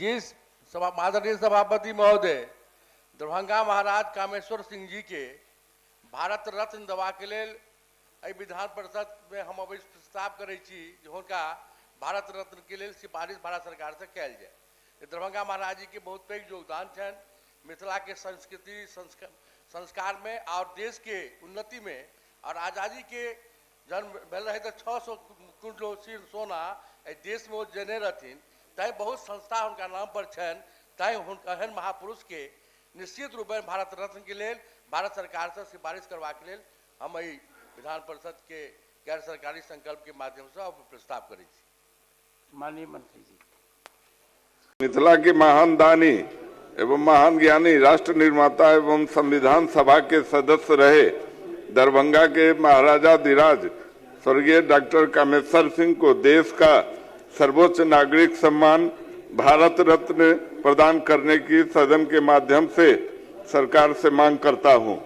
जिस आदरणीय सभापति महोदय दरभंगा महाराज कामेश्वर सिंह जी के भारत रत्न देवा के लेल विधान परिषद में हम अभी प्रस्ताव करे जी हुनका भारत रत्न के लेल सिफारिश भारत सरकार से कल जाए। दरभंगा महाराज जी के बहुत पैघ योगदान छन मिथिला के संस्कृति संस्कार में और देश के उन्नति में और आज़ादी के जन्म भेल रहे तो 600 कुंटल सोना देश में वो जने रहथिन तय बहुत संस्था उनका नाम पर छन तय एहन महापुरुष के निश्चित रूप में भारत रत्न के लेल भारत सरकार से सिफारिश करवा के लेल हम विधान परिषद के गैर सरकारी संकल्प के माध्यम से अब प्रस्ताव करें। माननीय मंत्री जी, मिथिला के महान दानी एवं महान ज्ञानी राष्ट्र निर्माता एवं संविधान सभा के सदस्य रहे दरभंगा के महाराजाधिराज स्वर्गीय डॉक्टर कामेश्वर सिंह को देश का सर्वोच्च नागरिक सम्मान भारत रत्न प्रदान करने की सदन के माध्यम से सरकार से मांग करता हूं।